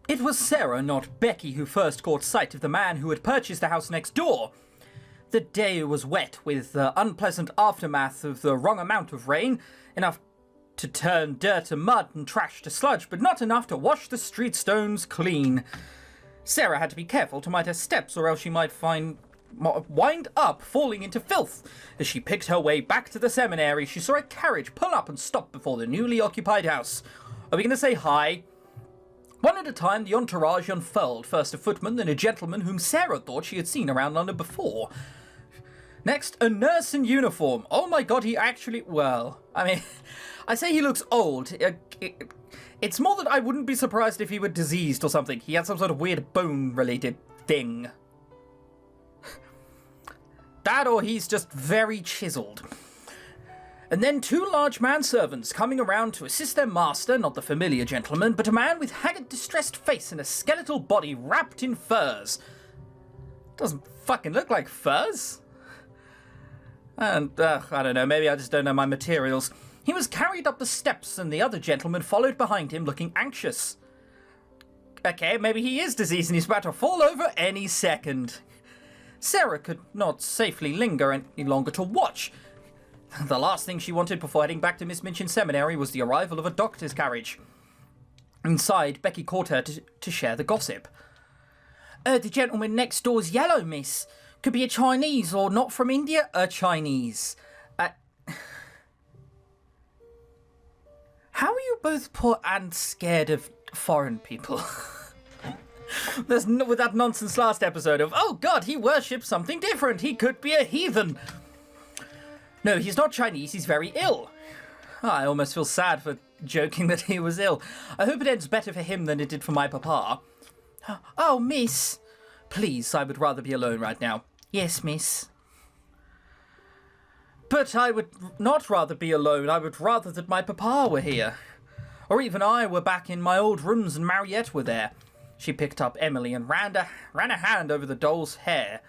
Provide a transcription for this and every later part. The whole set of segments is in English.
It was Sarah, not Becky, who first caught sight of the man who had purchased the house next door. The day was wet, with the unpleasant aftermath of the wrong amount of rain, enough to turn dirt to mud and trash to sludge, but not enough to wash the street stones clean. Sarah had to be careful to mind her steps, or else she might wind up falling into filth. As she picked her way back to the seminary, she saw a carriage pull up and stop before the newly occupied house. Are we going to say hi? One at a time, the entourage unfurled, first a footman, then a gentleman whom Sarah thought she had seen around London before. Next, a nurse in uniform. Oh my god, he actually... Well, I mean, I say he looks old. It's more that I wouldn't be surprised if he were diseased or something. He had some sort of weird bone-related thing. That or he's just very chiseled. And then two large manservants coming around to assist their master, not the familiar gentleman, but a man with haggard, distressed face and a skeletal body wrapped in furs. Doesn't fucking look like furs. And, I don't know, maybe I just don't know my materials. He was carried up the steps and the other gentleman followed behind him looking anxious. Okay, maybe he is diseased and he's about to fall over any second. Sarah could not safely linger any longer to watch. The last thing she wanted before heading back to Miss Minchin's seminary was the arrival of a doctor's carriage. Inside, Becky caught her to share the gossip. The gentleman next door's yellow, miss. Could be a Chinese or not from India, a Chinese. How are you both poor and scared of foreign people? With that nonsense last episode of, oh god, he worships something different. He could be a heathen. No, he's not Chinese, he's very ill. I almost feel sad for joking that he was ill. I hope it ends better for him than it did for my papa. Oh, miss. Please, I would rather be alone right now. Yes, miss. But I would not rather be alone. I would rather that my papa were here. Or even I were back in my old rooms and Mariette were there. She picked up Emily and ran a hand over the doll's hair.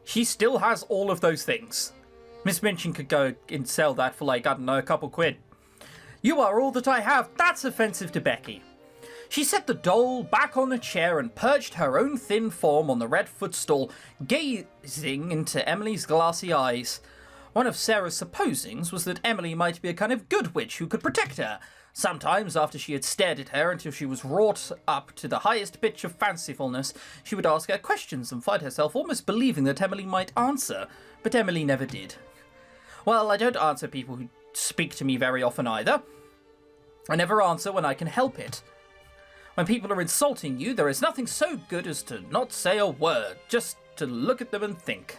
She still has all of those things. Miss Minchin could go and sell that for like, I don't know, a couple quid. You are all that I have. That's offensive to Becky. She set the doll back on the chair and perched her own thin form on the red footstool, gazing into Emily's glassy eyes. One of Sarah's supposings was that Emily might be a kind of good witch who could protect her. Sometimes, after she had stared at her until she was wrought up to the highest pitch of fancifulness, she would ask her questions and find herself almost believing that Emily might answer, but Emily never did. Well, I don't answer people who speak to me very often either. I never answer when I can help it. When people are insulting you, there is nothing so good as to not say a word, just to look at them and think.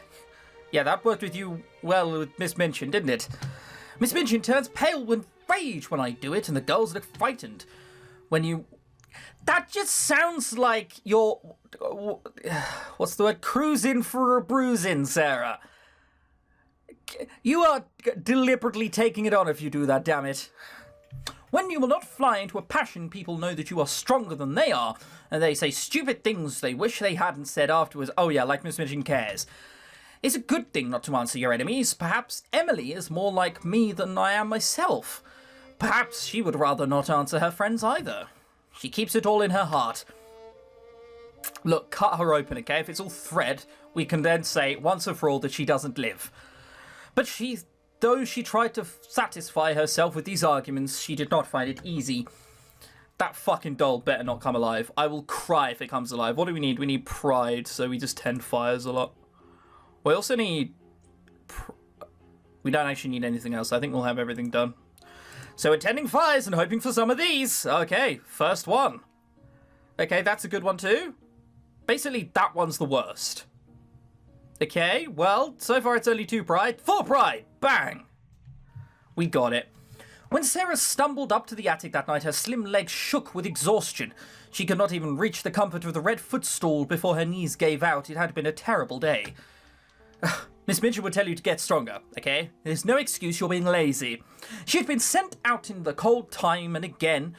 Yeah, that worked with you well with Miss Minchin, didn't it? Miss Minchin turns pale with rage when I do it, and the girls look frightened. When you... That just sounds like you're... What's the word? Cruising for a bruising, Sarah. You are deliberately taking it on if you do that, damn it. When you will not fly into a passion, people know that you are stronger than they are, and they say stupid things they wish they hadn't said afterwards. Oh yeah, like Miss Minchin cares. It's a good thing not to answer your enemies. Perhaps Emily is more like me than I am myself. Perhaps she would rather not answer her friends either. She keeps it all in her heart. Look, cut her open, okay? If it's all thread, we can then say once and for all that she doesn't live. But though she tried to satisfy herself with these arguments, she did not find it easy. That fucking doll better not come alive. I will cry if it comes alive. What do we need? We need pride, so we just tend fires a lot. We also need... We don't actually need anything else. I think we'll have everything done. So we're tending fires and hoping for some of these. Okay, first one. Okay, that's a good one too. Basically, that one's the worst. Okay, well, so far it's only 2 pride. 4 pride! Bang! We got it. When Sarah stumbled up to the attic that night, her slim legs shook with exhaustion. She could not even reach the comfort of the red footstool before her knees gave out. It had been a terrible day. Miss Minchin would tell you to get stronger, okay? There's no excuse you're being lazy. She had been sent out in the cold time and again,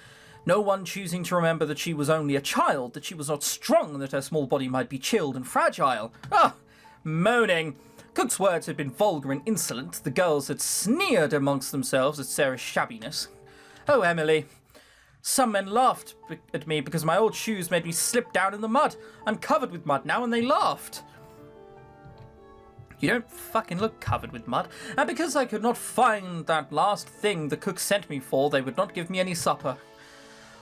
no one choosing to remember that she was only a child, that she was not strong, and that her small body might be chilled and fragile. Moaning. Cook's words had been vulgar and insolent. The girls had sneered amongst themselves at Sarah's shabbiness. Oh, Emily. Some men laughed at me because my old shoes made me slip down in the mud. I'm covered with mud now, and they laughed. You don't fucking look covered with mud. And because I could not find that last thing the cook sent me for, they would not give me any supper.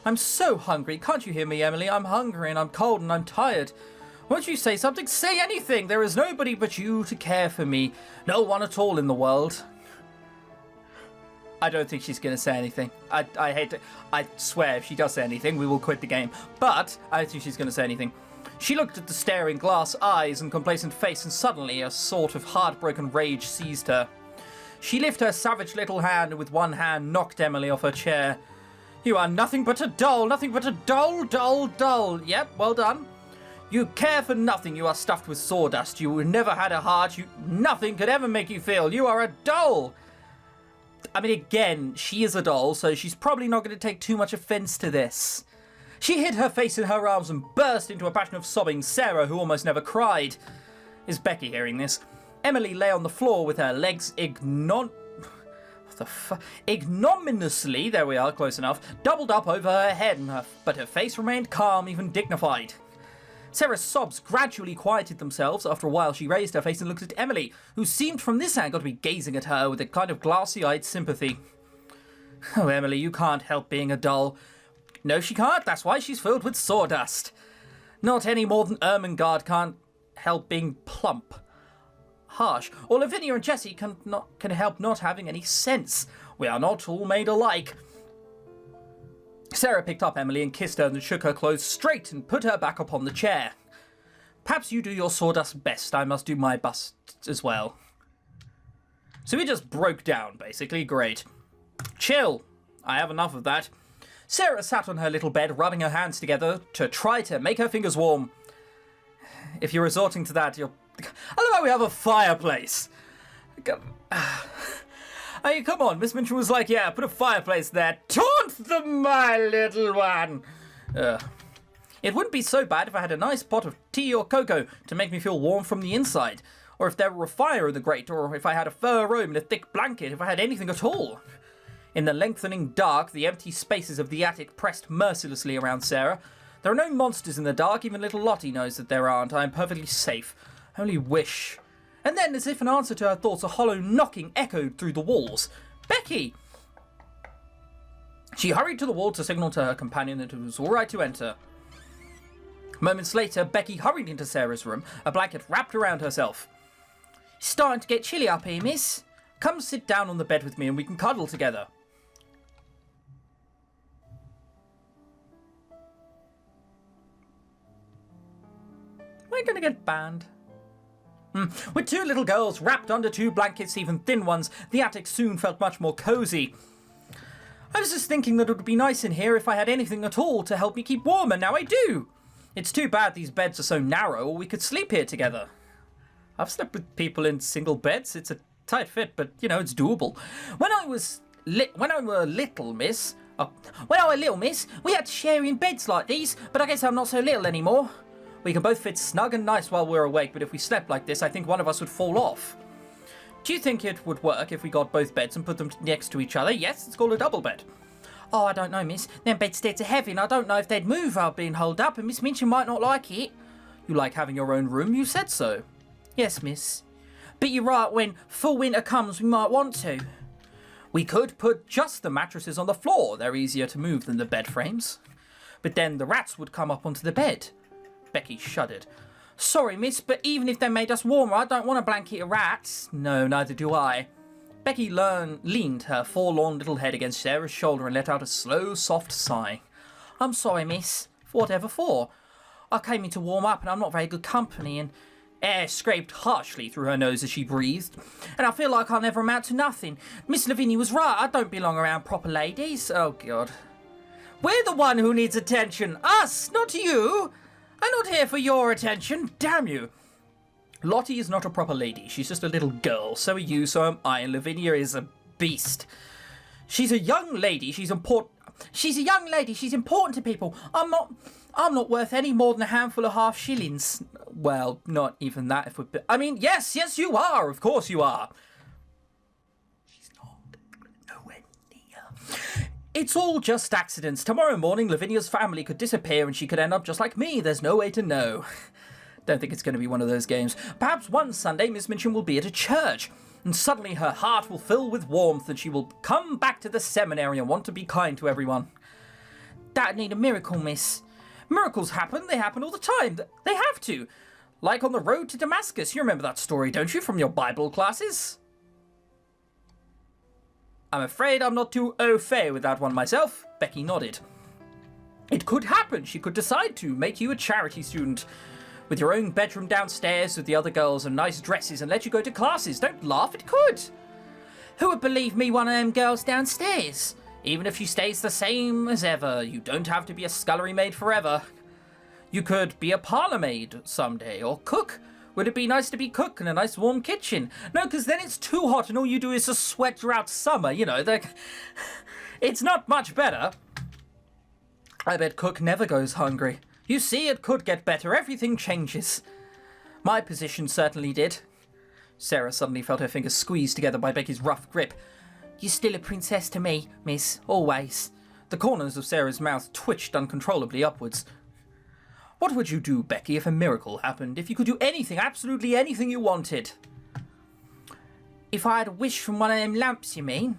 I'm so hungry. Can't you hear me, Emily? I'm hungry and I'm cold and I'm tired. Won't you say something? Say anything. There is nobody but you to care for me. No one at all in the world. I don't think she's going to say anything. I hate to... I swear, if she does say anything, we will quit the game. But I don't think she's going to say anything. She looked at the staring glass eyes and complacent face, and suddenly a sort of heartbroken rage seized her. She lifted her savage little hand and with one hand knocked Emily off her chair. You are nothing but a doll, nothing but a doll, doll, doll. Yep, well done. You care for nothing. You are stuffed with sawdust. You never had a heart. Nothing could ever make you feel. You are a doll. I mean, again, she is a doll, so she's probably not going to take too much offense to this. She hid her face in her arms and burst into a passion of sobbing. Sarah, who almost never cried. Is Becky hearing this? Emily lay on the floor with her legs ignominiously, there we are, close enough, doubled up over her head, but her face remained calm, even dignified. Sarah's sobs gradually quieted themselves. After a while, she raised her face and looked at Emily, who seemed from this angle to be gazing at her with a kind of glassy-eyed sympathy. Oh, Emily, you can't help being a doll. No, she can't. That's why she's filled with sawdust. Not any more than Ermengarde can't help being plump. Harsh. Or Lavinia and Jessie can help not having any sense. We are not all made alike. Sarah picked up Emily and kissed her and shook her clothes straight and put her back upon the chair. Perhaps you do your sawdust best. I must do my best as well. So we just broke down, basically. Great. Chill. I have enough of that. Sarah sat on her little bed, rubbing her hands together to try to make her fingers warm. If you're resorting to that, you're... I love how we have a fireplace. I mean, come on, Miss Minchin was like, yeah, put a fireplace there. Taunt them, my little one. It wouldn't be so bad if I had a nice pot of tea or cocoa to make me feel warm from the inside. Or if there were a fire in the grate, or if I had a fur robe and a thick blanket, if I had anything at all. In the lengthening dark, the empty spaces of the attic pressed mercilessly around Sarah. There are no monsters in the dark, even little Lottie knows that there aren't. I am perfectly safe. I only wish. And then, as if in answer to her thoughts, a hollow knocking echoed through the walls. Becky! She hurried to the wall to signal to her companion that it was all right to enter. Moments later, Becky hurried into Sarah's room, a blanket wrapped around herself. It's starting to get chilly up here, miss. Come sit down on the bed with me and we can cuddle together. We're going to get banned. With two little girls wrapped under two blankets, even thin ones, the attic soon felt much more cozy. I was just thinking that it would be nice in here if I had anything at all to help me keep warm, and now I do. It's too bad these beds are so narrow, or we could sleep here together. I've slept with people in single beds. It's a tight fit, but, you know, it's doable. When I were little, miss, we had to share in beds like these, but I guess I'm not so little anymore. We can both fit snug and nice while we're awake, but if we slept like this, I think one of us would fall off. Do you think it would work if we got both beds and put them next to each other? Yes, it's called a double bed. Oh, I don't know, miss. Them bedsteads are heavy, and I don't know if they'd move while being holed up, and Miss Minchin might not like it. You like having your own room? You said so. Yes, miss. But you're right, when full winter comes, we might want to. We could put just the mattresses on the floor. They're easier to move than the bed frames. But then the rats would come up onto the bed. Becky shuddered. Sorry, miss, but even if they made us warmer, I don't want a blanket of rats. No, neither do I. Becky leaned her forlorn little head against Sarah's shoulder and let out a slow, soft sigh. I'm sorry, miss. Whatever for? I came in to warm up and I'm not very good company, and air scraped harshly through her nose as she breathed. And I feel like I'll never amount to nothing. Miss Lavinia was right. I don't belong around proper ladies. Oh, God. We're the one who needs attention. Us, not you. I'm not here for your attention, damn you. Lottie is not a proper lady. She's just a little girl. So are you, so am I, and Lavinia is a beast. She's a young lady. She's important. She's a young lady. She's important to people. I'm not worth any more than a handful of half shillings. Well, not even that. If we, I mean, yes, you are. Of course you are. She's not. Nowhere near. It's all just accidents. Tomorrow morning, Lavinia's family could disappear and she could end up just like me. There's no way to know. Don't think it's going to be one of those games. Perhaps one Sunday, Miss Minchin will be at a church, and suddenly her heart will fill with warmth and she will come back to the seminary and want to be kind to everyone. That'd need a miracle, miss. Miracles happen. They happen all the time. They have to. Like on the road to Damascus. You remember that story, don't you, from your Bible classes? I'm afraid I'm not too au fait with that one myself. Becky nodded. It could happen. She could decide to make you a charity student with your own bedroom downstairs with the other girls and nice dresses and let you go to classes. Don't laugh, it could. Who would believe me one of them girls downstairs? Even if she stays the same as ever, you don't have to be a scullery maid forever. You could be a parlour maid someday, or cook. Would it be nice to be cook in a nice warm kitchen? No, because then it's too hot and all you do is just sweat throughout summer, you know. It's not much better. I bet cook never goes hungry. You see, it could get better. Everything changes. My position certainly did. Sarah suddenly felt her fingers squeezed together by Becky's rough grip. You're still a princess to me, miss. Always. The corners of Sarah's mouth twitched uncontrollably upwards. What would you do, Becky, if a miracle happened? If you could do anything, absolutely anything you wanted? If I had a wish from one of them lamps, you mean?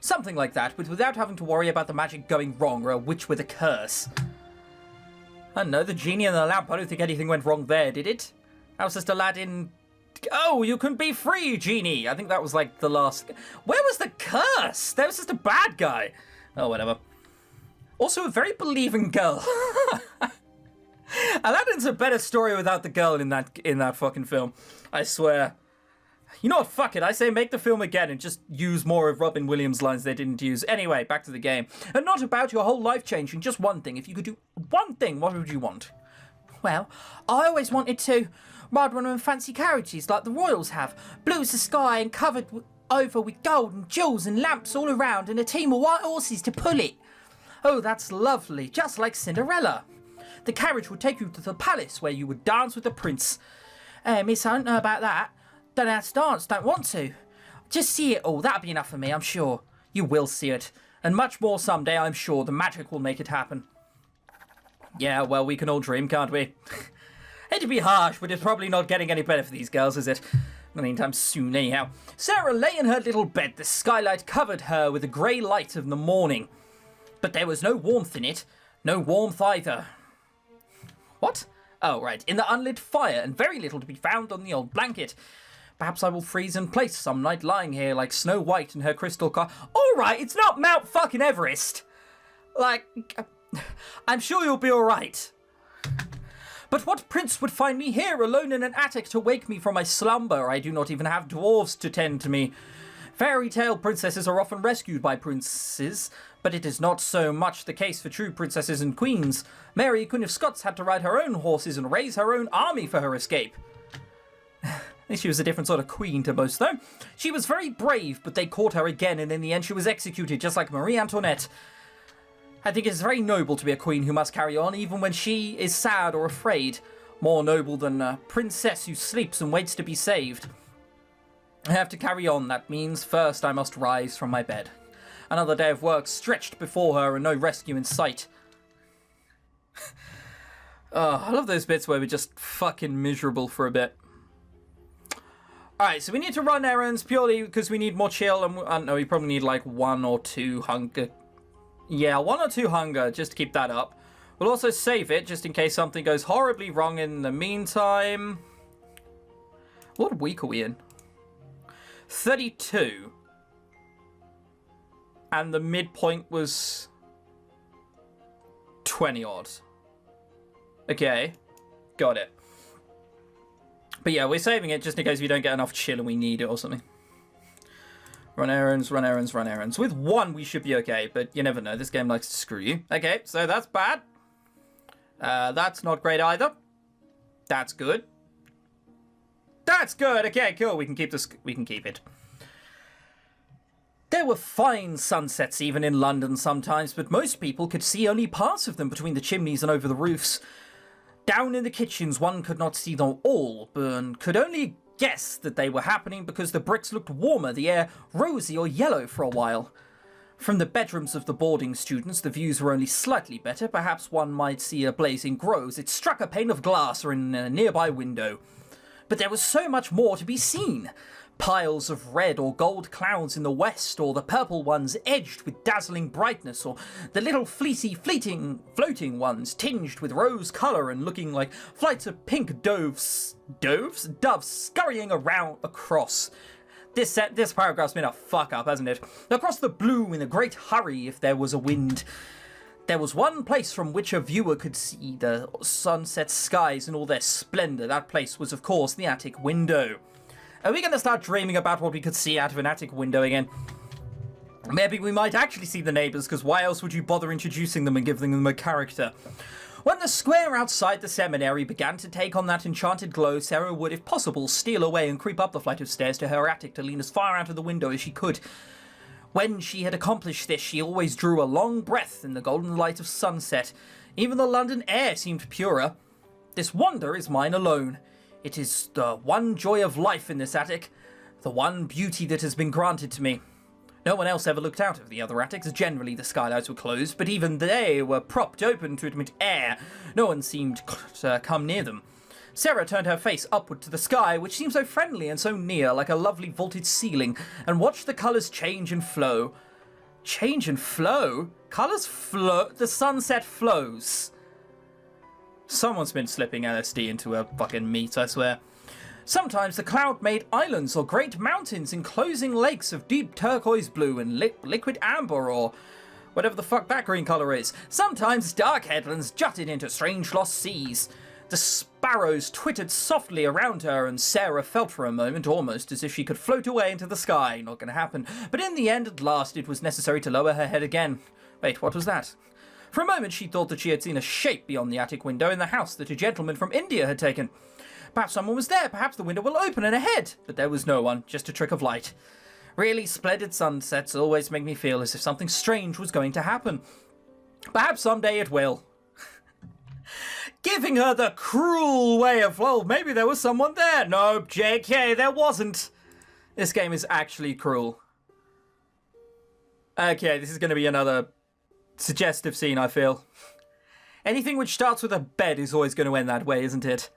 Something like that, but without having to worry about the magic going wrong or a witch with a curse. I don't know, the genie in the lamp, I don't think anything went wrong there, did it? That was just Aladdin. Oh, you can be free, genie! I think that was like the last. Where was the curse? There was just a bad guy. Oh, whatever. Also, a very believing girl. Aladdin's a better story without the girl in that fucking film. I swear. You know what, fuck it. I say make the film again and just use more of Robin Williams' lines they didn't use. Anyway, back to the game. And not about your whole life changing, just one thing. If you could do one thing, what would you want? Well, I always wanted to ride one of them fancy carriages like the royals have. Blue as the sky and covered over with gold and jewels and lamps all around and a team of white horses to pull it. Oh, that's lovely. Just like Cinderella. The carriage would take you to the palace where you would dance with the prince. Miss, I don't know about that. Don't know how to dance, don't want to. Just see it all, that'll be enough for me, I'm sure. You will see it. And much more someday, I'm sure. The magic will make it happen. Yeah, well, we can all dream, can't we? Hate to be harsh, but it's probably not getting any better for these girls, is it? Not anytime soon, anyhow. Sarah lay in her little bed. The skylight covered her with the grey light of the morning. But there was no warmth in it. No warmth either. What? Oh, right. In the unlit fire, and very little to be found on the old blanket. Perhaps I will freeze in place some night lying here like Snow White in her crystal car. Alright, it's not Mount fucking Everest. Like, I'm sure you'll be alright. But what prince would find me here alone in an attic to wake me from my slumber? I do not even have dwarves to tend to me. Fairy tale princesses are often rescued by princes, but it is not so much the case for true princesses and queens. Mary, Queen of Scots, had to ride her own horses and raise her own army for her escape. She was a different sort of queen to most, though. She was very brave, but they caught her again, and in the end she was executed, just like Marie Antoinette. I think it's very noble to be a queen who must carry on, even when she is sad or afraid. More noble than a princess who sleeps and waits to be saved. I have to carry on. That means first I must rise from my bed. Another day of work stretched before her and no rescue in sight. Oh, I love those bits where we're just fucking miserable for a bit. Alright, so we need to run errands purely because we need more chill, and I don't know, we probably need like 1 or 2 hunger. Yeah, 1 or 2 hunger, just to keep that up. We'll also save it, just in case something goes horribly wrong in the meantime. What week are we in? 32. And the midpoint was 20 odd. Okay, got it. But yeah, we're saving it just in case we don't get enough chill and we need it or something. Run errands, run errands, run errands. With 1, we should be okay, but you never know. This game likes to screw you. Okay, so that's bad. That's not great either. That's good. That's good. Okay, cool. We can keep this. We can keep it. There were fine sunsets even in London sometimes, but most people could see only parts of them between the chimneys and over the roofs. Down in the kitchens, one could not see them all, but could only guess that they were happening because the bricks looked warmer, the air rosy or yellow for a while. From the bedrooms of the boarding students, the views were only slightly better. Perhaps one might see a blazing grow as it struck a pane of glass or in a nearby window. But there was so much more to be seen. Piles of red or gold clouds in the west, or the purple ones edged with dazzling brightness, or the little fleecy floating ones tinged with rose colour and looking like flights of pink doves scurrying around across. This paragraph's been a fuck up, hasn't it? Across the blue in a great hurry if there was a wind. There was one place from which a viewer could see the sunset skies in all their splendour. That place was, of course, the attic window. Are we going to start dreaming about what we could see out of an attic window again? Maybe we might actually see the neighbours, because why else would you bother introducing them and giving them a character? When the square outside the seminary began to take on that enchanted glow, Sarah would, if possible, steal away and creep up the flight of stairs to her attic to lean as far out of the window as she could. When she had accomplished this, she always drew a long breath in the golden light of sunset. Even the London air seemed purer. This wonder is mine alone. It is the one joy of life in this attic, the one beauty that has been granted to me. No one else ever looked out of the other attics. Generally, the skylights were closed, but even they were propped open to admit air. No one seemed to come near them. Sarah turned her face upward to the sky, which seemed so friendly and so near, like a lovely vaulted ceiling, and watched the colours change and flow. Change and flow? Colours flow? The sunset flows. Someone's been slipping LSD into her fucking meat, I swear. Sometimes the cloud made islands or great mountains enclosing lakes of deep turquoise blue and liquid amber or whatever the fuck that green colour is. Sometimes dark headlands jutted into strange lost seas. The sparrows twittered softly around her, and Sarah felt for a moment almost as if she could float away into the sky. Not going to happen. But in the end, at last, it was necessary to lower her head again. Wait, what was that? For a moment she thought that she had seen a shape beyond the attic window in the house that a gentleman from India had taken. Perhaps someone was there, perhaps the window will open and ahead. But there was no one, just a trick of light. Really splendid sunsets always make me feel as if something strange was going to happen. Perhaps someday it will. Giving her the cruel way of, well, maybe there was someone there. No, JK, there wasn't. This game is actually cruel. Okay, this is going to be another suggestive scene, I feel. Anything which starts with a bed is always going to end that way, isn't it?